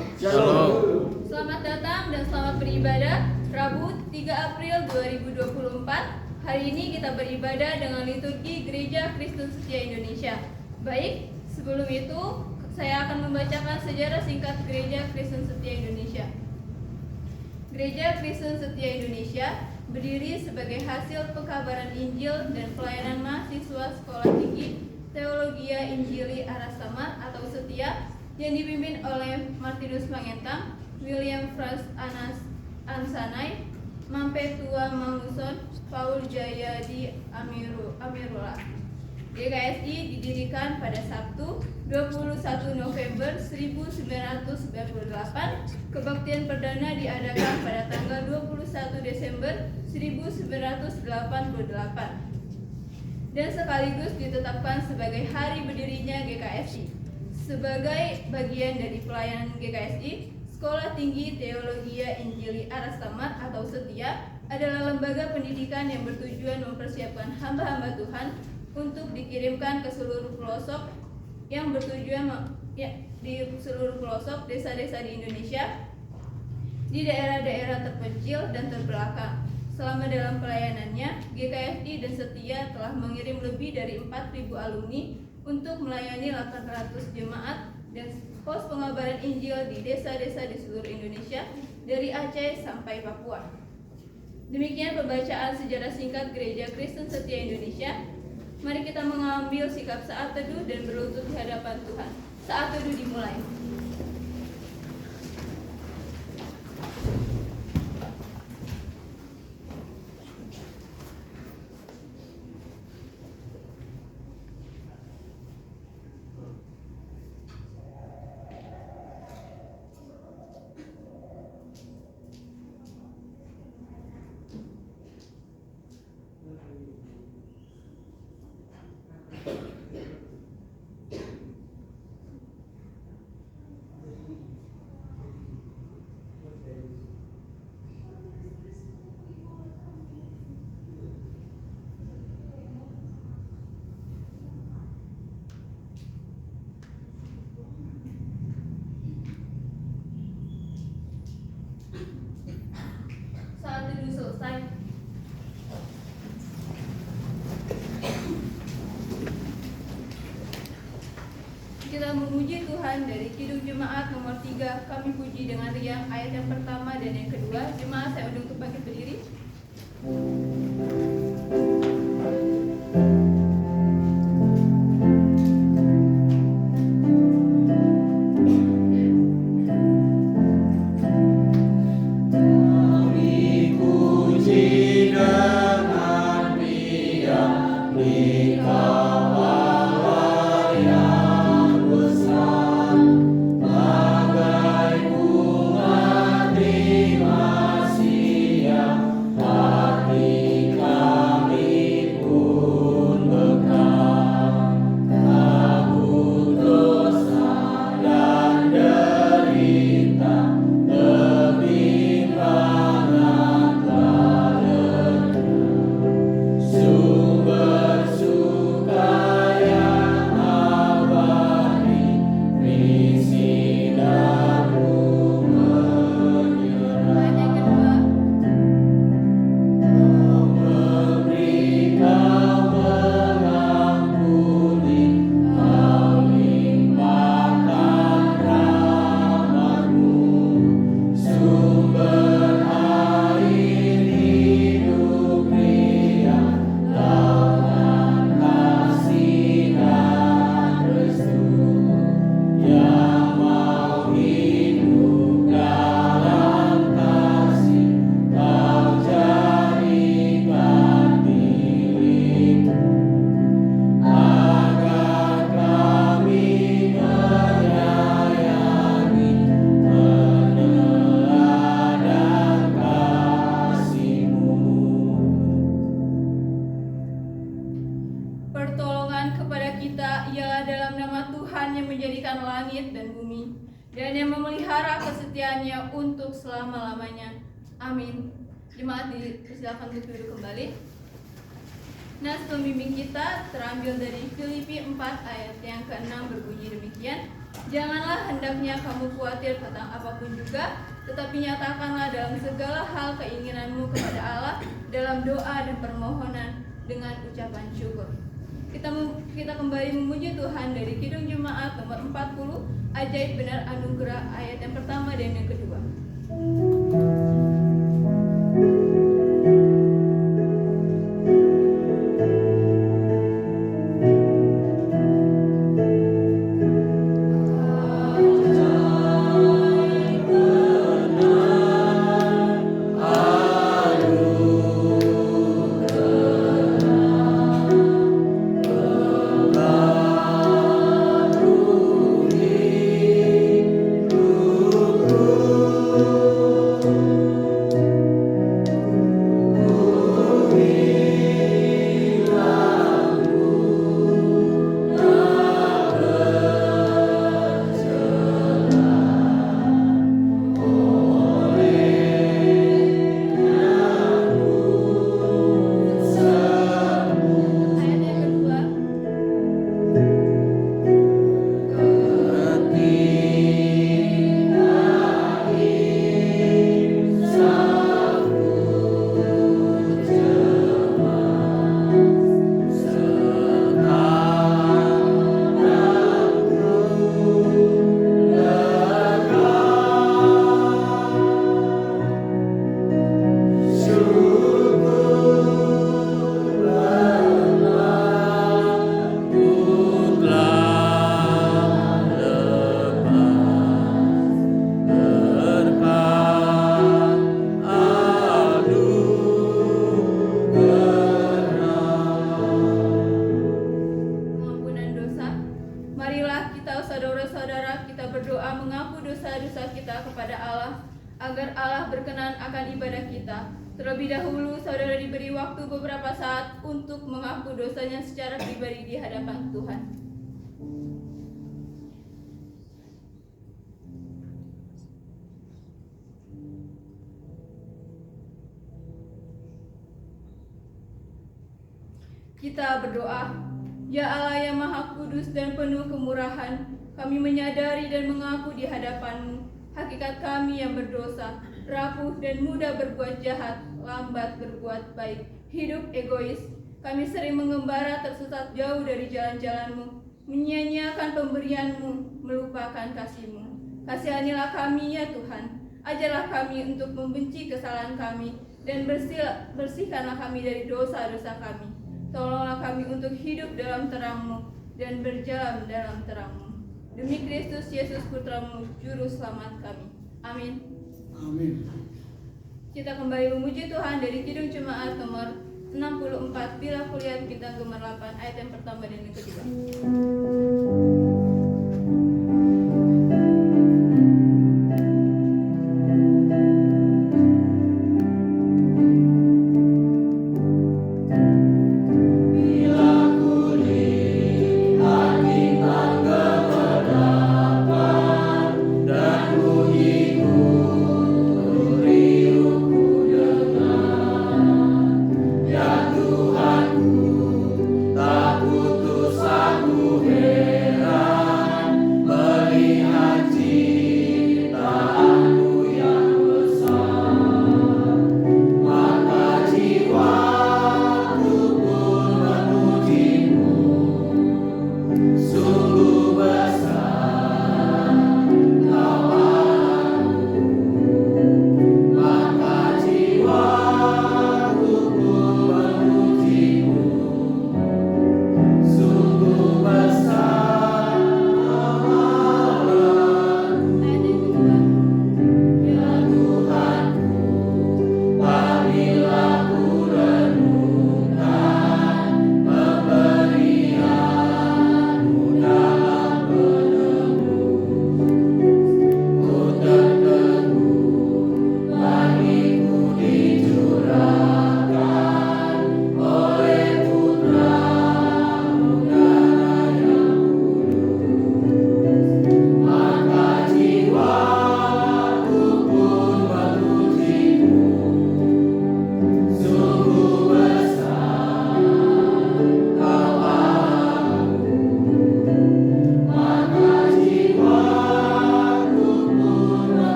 Shalom. Selamat datang dan selamat beribadah Rabu 3 April 2024. Hari ini kita beribadah dengan liturgi Gereja Kristen Setia Indonesia. Baik, sebelum itu saya akan membacakan sejarah singkat Gereja Kristen Setia Indonesia. Gereja Kristen Setia Indonesia berdiri sebagai hasil pekabaran Injil dan pelayanan mahasiswa Sekolah Tinggi Teologia Injili Aras Samad atau Setia yang dipimpin oleh Martinus Mangentang, William Frans Ansanai, Mampe Tua Manguson, Paul Jayadi Amirullah. GKSI didirikan pada Sabtu 21 November 1998. Kebaktian perdana diadakan pada tanggal 21 Desember 1988 dan sekaligus ditetapkan sebagai hari berdirinya GKSI. Sebagai bagian dari pelayanan GKSI, Sekolah Tinggi Teologia Injili Aras Samad atau Setia adalah lembaga pendidikan yang bertujuan mempersiapkan hamba-hamba Tuhan untuk dikirimkan ke seluruh pelosok yang bertujuan di seluruh pelosok desa-desa di Indonesia, di daerah-daerah terpencil dan terbelakang. Selama dalam pelayanannya, GKSI dan Setia telah mengirim lebih dari 4.000 alumni untuk melayani 800 jemaat dan pos pengabaran Injil di desa-desa di seluruh Indonesia, dari Aceh sampai Papua. Demikian pembacaan sejarah singkat Gereja Kristen Setia Indonesia. Mari kita mengambil sikap saat teduh dan berlutut di hadapan Tuhan. Saat teduh dimulai. Saat teduh selesai. Kita memuji Tuhan dari Kidung Jemaat nomor 3. Kami puji dengan riang ayat yang pertama dan yang kedua. Jemaat saya undang untuk bangkit berdiri. Dan yang memelihara kesetiaannya untuk selama-lamanya. Amin. Jemaat dipersilakan untuk duduk kembali. Nas pembimbing kita terambil dari Filipi 4 ayat yang ke-6 berbunyi demikian. Janganlah hendaknya kamu khawatir tentang apapun juga, tetapi nyatakanlah dalam segala hal keinginanmu kepada Allah dalam doa dan permohonan dengan ucapan syukur. Kita kembali memuji Tuhan dari Kidung Jemaat nomor 40, Ajaib Benar Anugerah, ayat yang pertama dan yang kedua. Agar Allah berkenan akan ibadah kita. Terlebih dahulu, saudara diberi waktu beberapa saat untuk mengaku dosanya secara pribadi di hadapan Tuhan. Kita berdoa. Ya Allah yang Maha Kudus dan penuh kemurahan, kami menyadari dan mengaku di hadapan-Mu hakikat kami yang berdosa, rapuh dan mudah berbuat jahat, lambat berbuat baik, hidup egois. Kami sering mengembara tersesat jauh dari jalan-jalan-Mu, menyia-nyiakan pemberian-Mu, melupakan kasih-Mu. Kasihanilah kami ya Tuhan, ajarlah kami untuk membenci kesalahan kami, dan bersihkanlah kami dari dosa-dosa kami. Tolonglah kami untuk hidup dalam terang-Mu, dan berjalan dalam terang-Mu. Demi Kristus Yesus Putra-Mu, Juru Selamat kami. Amin. Amin. Kita kembali memuji Tuhan dari Kidung Jemaat nomor 64, Bila Kulihat Bintang Gemerlapan, ayat yang pertama dan yang kedua. Tak putus aku heran.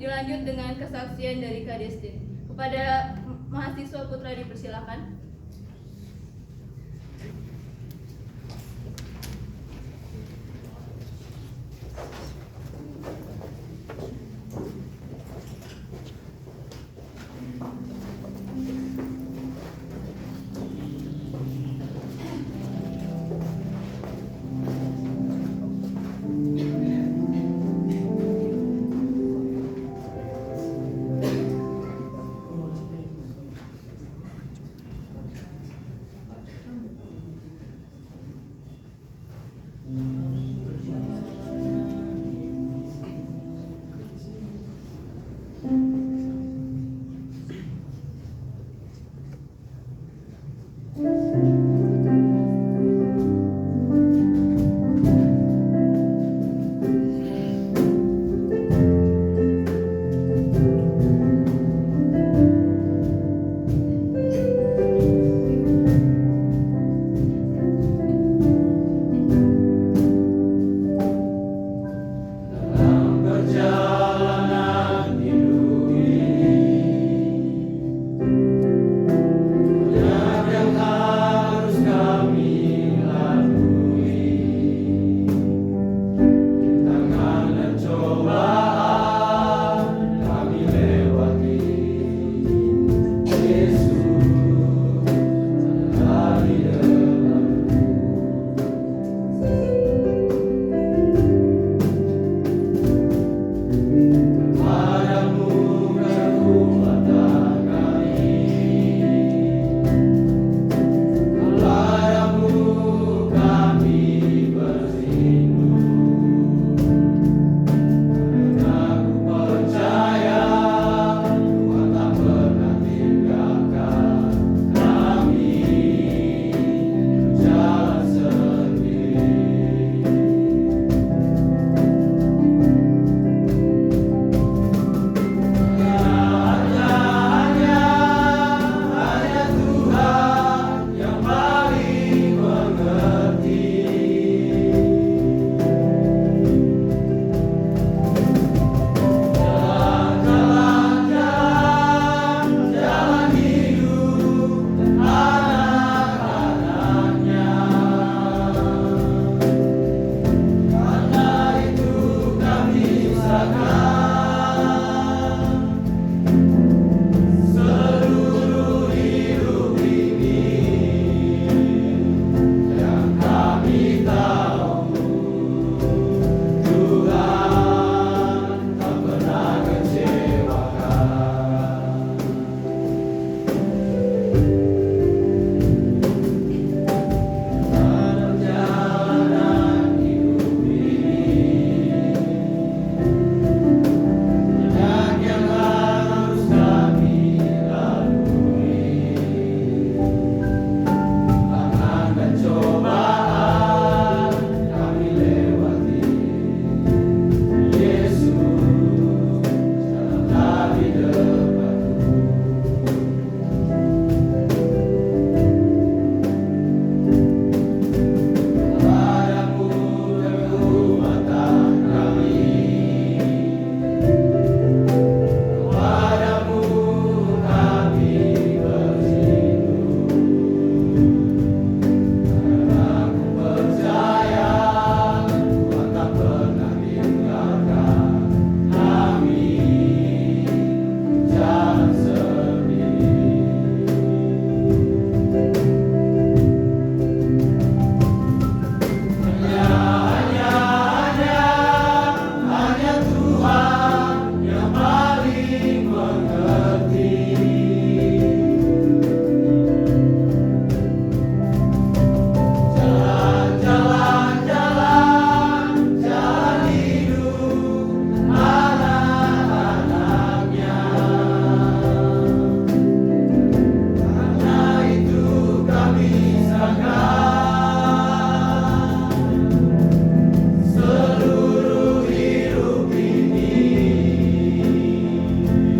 dilanjut dengan kesaksian dari Kak Destin. Kepada mahasiswa putra dipersilakan.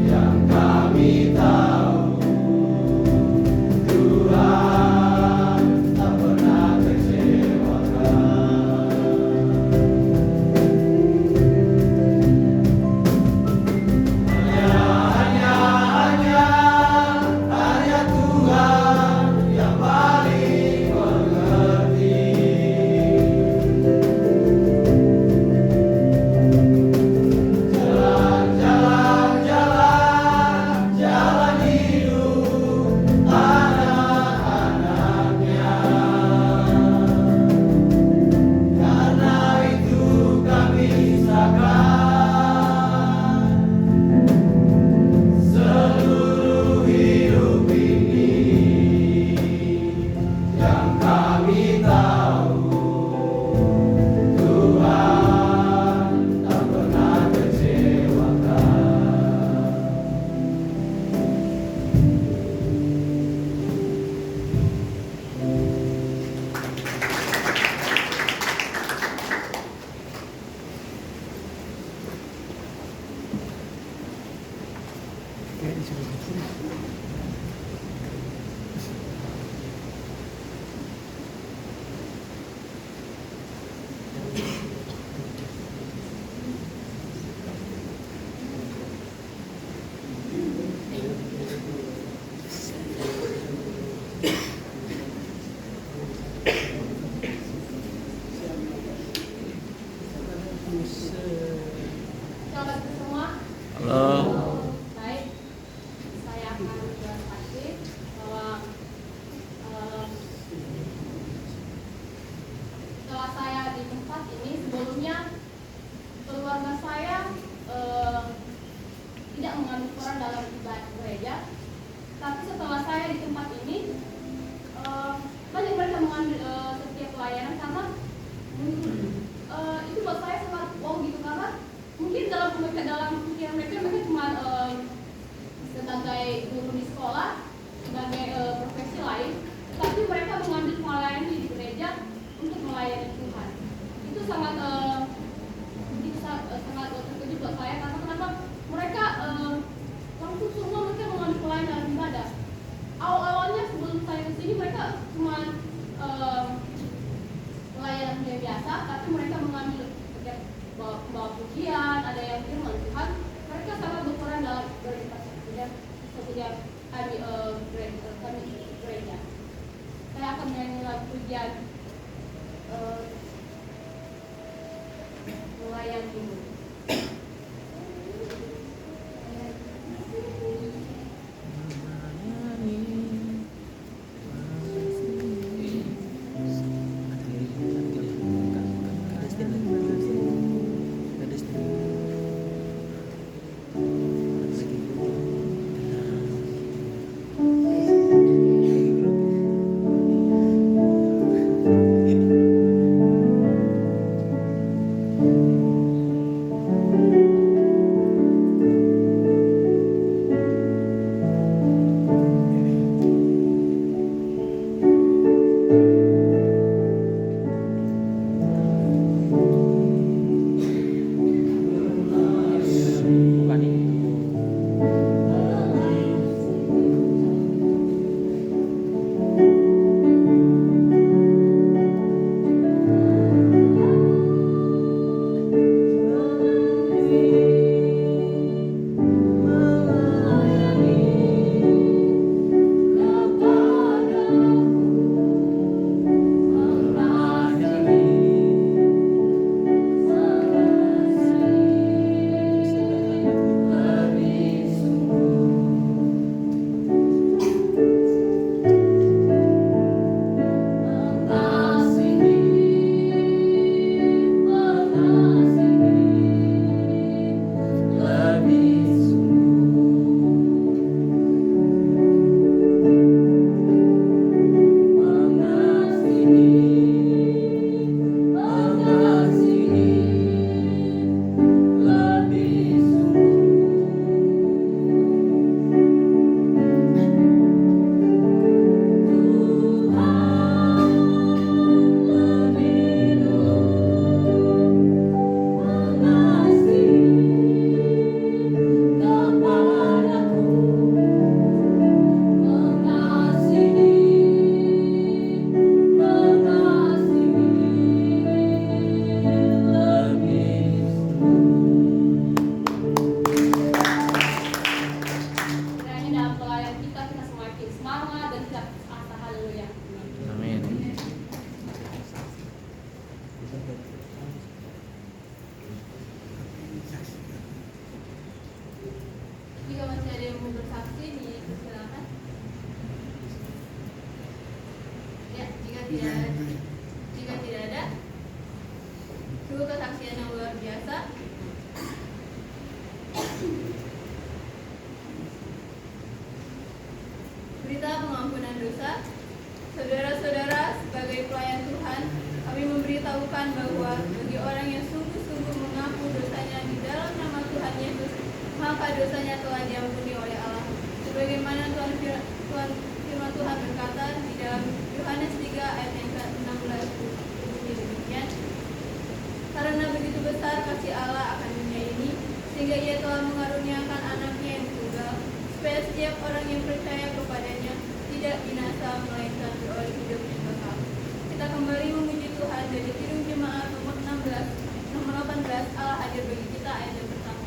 Yang Selamat semua. Halo. Baik, saya akan bersaksi bahwa setelah saya di tempat ini sebelumnya keluarga saya tidak mengambil peran dalam ibadah gereja, tapi setelah saya di tempat ini banyak mereka mengambil setiap pelayanan karena itu buat saya sangat wow gitu, karena mungkin dalam pikiran mereka cuma sebagai guru di sekolah, sebagai profesi lain, tapi mereka mengambil pelayanan di gereja untuk melayani Tuhan. Itu sangat terkejut buat saya, karena kenapa mereka langsung semua mereka mengambil pelayanan dalam ibadah. Awalnya sebelum saya kesini mereka cuma pelayanan biasa, tapi mereka mengambil bawa pujian, ada yang firman Tuhan. Mereka sangat berperan dalam setiap kami gereja. Saya akan menyanyi lagu pujian Melayani Ibu. Jika masih ada yang mau bersaksi, dipersilakan. Ya, jika tidak ada, sungguh kesaksian yang luar biasa. Berita pengampunan dosa. Saudara-saudara, sebagai pelayan Tuhan, kami memberitahukan bahwa bagi orang yang sungguh-sungguh mengaku dosanya di dalam nama Tuhan Yesus, maka dosanya telah diampuni oleh Allah. Sebagaimana firman Tuhan berkata di dalam Yohanes 3 ayat yang ke-16 demikian. Karena begitu besar kasih Allah akan dunia ini, sehingga Ia telah mengaruniakan anaknya yang tunggal, setiap orang yang percaya kepadanya tidak binasa melainkan beroleh hidup yang kekal. Kita kembali memuji Tuhan dari Kidung Jemaat nomor 18 Allah hadir bagi kita ayat yang pertama.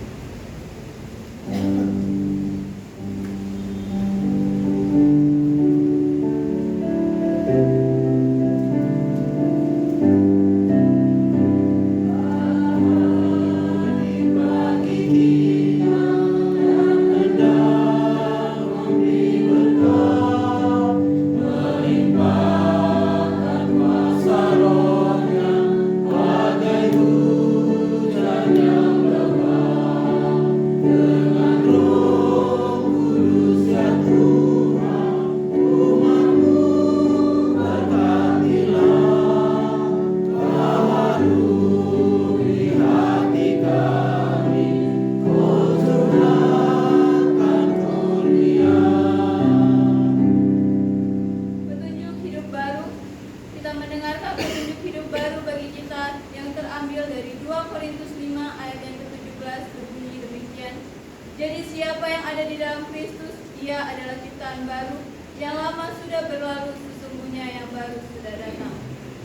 Jadi siapa yang ada di dalam Kristus, ia adalah ciptaan baru. Yang lama sudah berlalu, sesungguhnya yang baru sudah datang.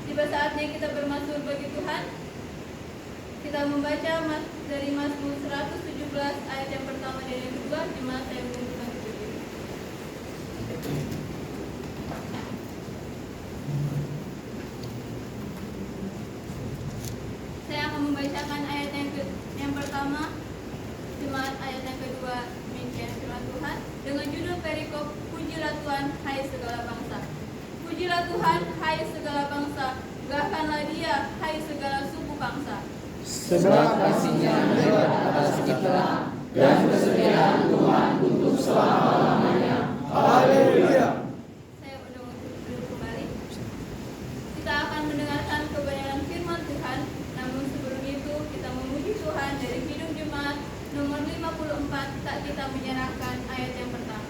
Tiba saatnya kita bermasmur bagi Tuhan. Kita membaca dari Mazmur 117 ayat yang pertama dan yang kedua. Jemaat saya mengumpulkan berdiri. Saya akan membacakan ayat yang pertama. Jemaat ayat yang kedua, demikian firman Tuhan dengan judul perikop, pujilah Tuhan hai segala bangsa. Pujilah Tuhan hai segala bangsa, gahkanlah Dia hai segala suku bangsa. Sebab kasih-Nya hebat atas kita dan kesetiaan Tuhan untuk selama-lamanya. Haleluya. Saya undang untuk duduk kembali. Kita akan mendengarkan kebenaran firman Tuhan. Namun sebelum itu kita memuji Tuhan dari Kidung Jemaat nomor 54, tak kita menyerahkan ayat yang pertama.